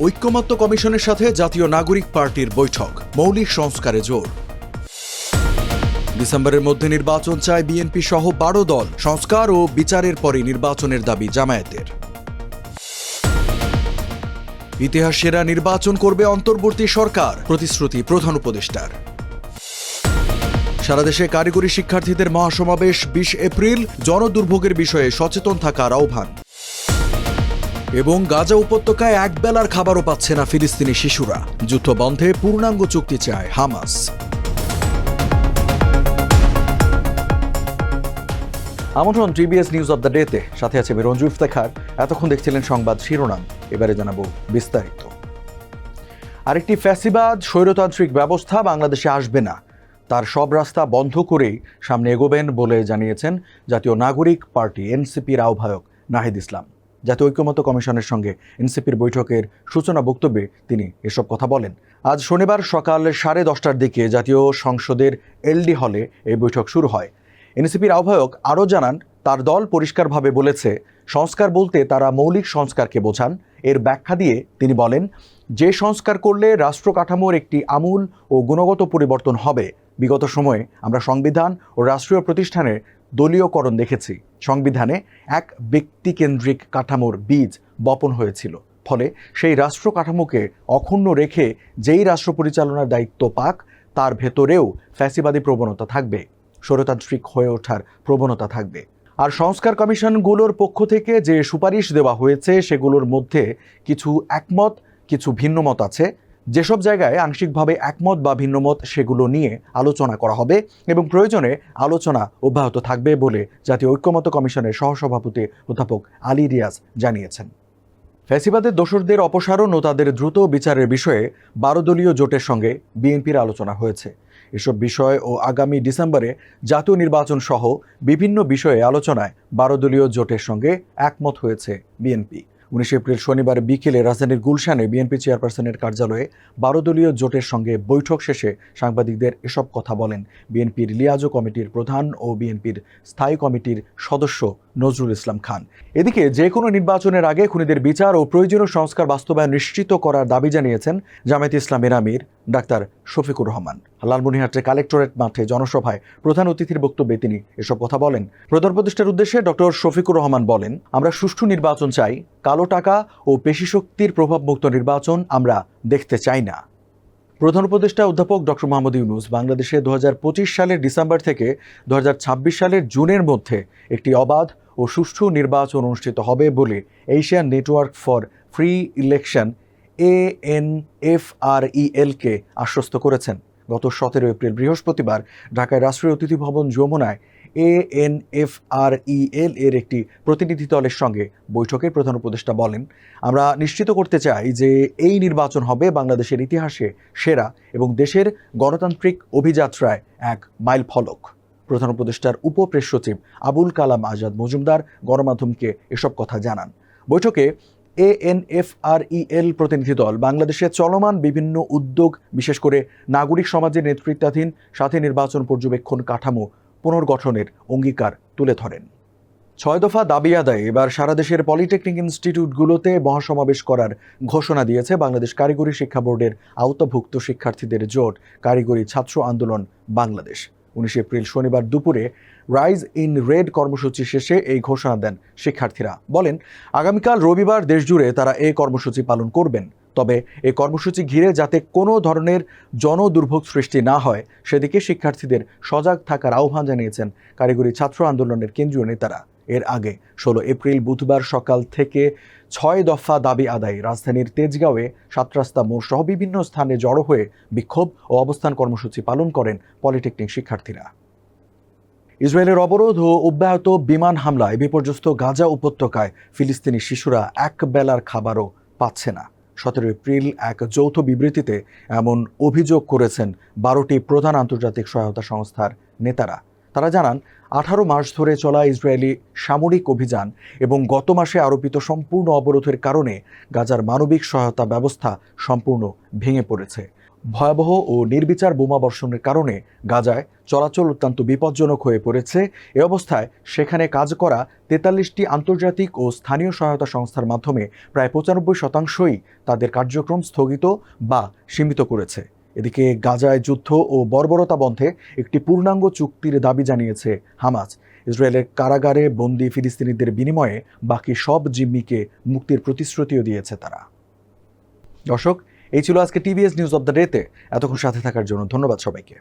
ঐক্যমত্য কমিশনের সাথে জাতীয় নাগরিক পার্টির বৈঠক, মৌলিক সংস্কারে জোর। ডিসেম্বরের মধ্যে নির্বাচন চায় বিএনপি সহ 12 দল। সংস্কার ও বিচারের পরে নির্বাচনের দাবি জামায়াতের। ইতিহাস সেরা নির্বাচন করবে অন্তর্বর্তী সরকার, প্রতিশ্রুতি প্রধান উপদেষ্টার। সারা দেশে কারিগরি শিক্ষার্থীদের মহাসমাবেশ 20 এপ্রিল, জনদুর্ভোগের বিষয়ে সচেতন থাকার আহ্বান। এবং গাজা উপত্যকায় একবেলার খাবারও পাচ্ছে না ফিলিস্তিনি শিশুরা, যুদ্ধ বন্ধে পূর্ণাঙ্গ চুক্তি চায় হামাস। আমন্ত্রণ টিবিএস নিউজ অব দ্য ডেতে, সাথে আছে রঞ্জু ইফতেখার। এতক্ষণ দেখছিলেন সংবাদ শিরোনাম, এবারে জানাবো বিস্তারিত। আরেকটি ফ্যাসিবাদ স্বৈরতান্ত্রিক ব্যবস্থা বাংলাদেশে আসবে না, তার সব রাস্তা বন্ধ করেই সামনে এগোবেন বলে জানিয়েছেন জাতীয় নাগরিক পার্টি এনসিপির আহ্বায়ক নাহিদ ইসলাম। জাতীয় ঐক্যমত্য কমিশনের সঙ্গে এনসিপির বৈঠকের সূচনা বক্তব্যে তিনি এসব কথা বলেন। আজ শনিবার সকাল 10:30টার দিকে জাতীয় সংসদের এলডি হলে এই বৈঠক শুরু হয়। এনসিপির আহ্বায়ক আরও জানান, তার দল পরিষ্কারভাবে বলেছে, সংস্কার বলতে তারা মৌলিক সংস্কারকে বোঝান। এর ব্যাখ্যা দিয়ে তিনি বলেন, যে সংস্কার করলে রাষ্ট্র কাঠামোর একটি আমূল ও গুণগত পরিবর্তন হবে। বিগত সময়ে আমরা সংবিধান ও রাষ্ট্রীয় প্রতিষ্ঠানের দলীয়করণ দেখেছি। সংবিধানে এক ব্যক্তিকেন্দ্রিক কাঠামোর বীজ বপন হয়েছিল, ফলে সেই রাষ্ট্র কাঠামোকে অক্ষুণ্ণ রেখে যেই রাষ্ট্র পরিচালনার দায়িত্ব পাক, তার ভেতরেও ফ্যাসিবাদী প্রবণতা থাকবে, স্বৈরতান্ত্রিক হয়ে ওঠার প্রবণতা থাকবে। আর সংস্কার কমিশনগুলোর পক্ষ থেকে যে সুপারিশ দেওয়া হয়েছে সেগুলোর মধ্যে কিছু একমত, কিছু ভিন্নমত আছে। যেসব জায়গায় আংশিকভাবে একমত বা ভিন্নমত, সেগুলো নিয়ে আলোচনা করা হবে এবং প্রয়োজনে আলোচনা অব্যাহত থাকবে বলে জাতীয় ঐক্যমত্য কমিশনের সহসভাপতি অধ্যাপক আলী রিয়াজ জানিয়েছেন। ফ্যাসিবাদের দোসরদের অপসারণ ও তাদের দ্রুত বিচারের বিষয়ে 12 দলীয় জোটের সঙ্গে বিএনপির আলোচনা হয়েছে। এসব বিষয় ও আগামী ডিসেম্বরে জাতীয় নির্বাচন সহ বিভিন্ন বিষয়ে আলোচনায় 12 দলীয় জোটের সঙ্গে একমত হয়েছে বিএনপি। 19 এপ্রিল শনিবার বিকেলে রাজধানীর গুলশানে বিএনপি চেয়ারপারসনের কার্যালয়ে 12 দলীয় জোটের সঙ্গে বৈঠক শেষে সাংবাদিকদের এসব কথা বলেন বিএনপির লিয়াজো কমিটির প্রধান ও বিএনপির স্থায়ী কমিটির সদস্য নজরুল ইসলাম খান। এদিকে যে কোনো নির্বাচনের আগে খুনিদের বিচার ও প্রয়োজনীয় সংস্কার বাস্তবায়ন নিশ্চিত করার দাবি জানিয়েছেন জামায়াতে ইসলামীর আমির ডাক্তার শফিকুর রহমান। লালমনিরহাটের কালেক্টরেট মাঠে জনসভায় প্রধান অতিথির বক্তব্যে তিনি এসব কথা বলেন। প্রধান উপদেষ্টার উদ্দেশ্যে ডক্টর শফিকুর রহমান বলেন, আমরা সুষ্ঠু নির্বাচন চাই, কালো টাকা ও পেশিশক্তির প্রভাবমুক্ত নির্বাচন আমরা দেখতে চাই না। প্রধান উপদেষ্টা অধ্যাপক ডক্টর মোহাম্মদ ইউনূস বাংলাদেশে 2025 সালের ডিসেম্বর থেকে 2026 সালের জুনের মধ্যে একটি অবাধ ও সুষ্ঠু নির্বাচন অনুষ্ঠিত হবে বলে Asian network for free election ANFREL-কে আশ্বস্ত করেছেন। গত 17 এপ্রিল বৃহস্পতিবার ঢাকায় রাষ্ট্রীয় অতিথি ভবন যমুনায় ANFREL এর একটি প্রতিনিধি দলের সঙ্গে বৈঠকে প্রধান উপদেষ্টা বলেন, আমরা নিশ্চিত করতে চাই যে এই নির্বাচন হবে বাংলাদেশের ইতিহাসে সেরা এবং দেশের গণতান্ত্রিক অভিযাত্রায় এক মাইল ফলক। প্রধান উপদেষ্টার উপপ্রেস সচিব আবুল কালাম আজাদ মজুমদার গণমাধ্যমকে এসব কথা জানান। বৈঠকে ANFREL প্রতিনিধি দল বাংলাদেশে চলমান বিভিন্ন উদ্যোগ, বিশেষ করে নাগরিক সমাজের নেতৃত্বাধীন সাথী নির্বাচন পর্যবেক্ষণ কাঠামো পুনর্গঠনের অঙ্গীকার তুলে ধরেন। 6 দফা দাবি আদায়ে এবার সারা দেশের পলিটেকনিক ইনস্টিটিউটগুলোতে মহাসমাবেশ করার ঘোষণা দিয়েছে বাংলাদেশ কারিগরি শিক্ষা বোর্ডের আওতাভুক্ত শিক্ষার্থীদের জোট কারিগরি ছাত্র আন্দোলন বাংলাদেশ। 19 এপ্রিল শনিবার দুপুরে রাইজ ইন রেড কর্মসূচি শেষে এই ঘোষণা দেন শিক্ষার্থীরা। বলেন, আগামীকাল রবিবার দেশজুড়ে তারা এই কর্মসূচি পালন করবেন, তবে এই কর্মসূচি ঘিরে যাতে কোনো ধরনের জনদুর্ভোগ সৃষ্টি না হয় সেদিকে শিক্ষার্থীদের সজাগ থাকার আহ্বান জানিয়েছেন কারিগরি ছাত্র আন্দোলনের কেন্দ্রীয় নেতারা। এর আগে 16 এপ্রিল বুধবার সকাল থেকে 6 দফা দাবি আদায়ে রাজধানীর তেজগাঁওয়ে 7 রাস্তা মোড় সহ বিভিন্ন স্থানে জড়ো হয়ে বিক্ষোভ ও অবস্থান কর্মসূচি পালন করেন পলিটেকনিক শিক্ষার্থীরা। ইসরায়েলের অবরোধ ও অব্যাহত বিমান হামলায় বিপর্যস্ত গাজা উপত্যকায় ফিলিস্তিনি শিশুরা এক বেলার খাবারও পাচ্ছে না। 17 এপ্রিল এক যৌথ বিবৃতিতে এমন অভিযোগ করেছেন 12টি প্রধান আন্তর্জাতিক সহায়তা সংস্থার নেতারা। তারা জানান, 18 মাস ধরে চলা ইসরায়েলি সামরিক অভিযান এবং গত মাসে আরোপিত সম্পূর্ণ অবরোধের কারণে গাজার মানবিক সহায়তা ব্যবস্থা সম্পূর্ণ ভেঙে পড়েছে। ভয়াবহ ও নির্বিচার বোমাবর্ষণের কারণে গাজায় চলাচল অত্যন্ত বিপজ্জনক হয়ে পড়েছে। এ অবস্থায় সেখানে কাজ করা ৪৩টি আন্তর্জাতিক ও স্থানীয় সহায়তা সংস্থার মাধ্যমে প্রায় ৯৫% তাদের কার্যক্রম স্থগিত বা সীমিত করেছে। এদিকে গাজায় যুদ্ধ ও বর্বরতা বন্ধে একটি পূর্ণাঙ্গ চুক্তির দাবি জানিয়েছে হামাস। ইসরায়েলের কারাগারে বন্দী ফিলিস্তিনিদের বিনিময়ে বাকি সব জিম্মিকে মুক্তির প্রতিশ্রুতিও দিয়েছে তারা। দর্শক, এই ছিল আজকে টিভিএস নিউজ অব দ্য ডেতে। এতক্ষণ সাথে থাকার জন্য ধন্যবাদ সবাইকে।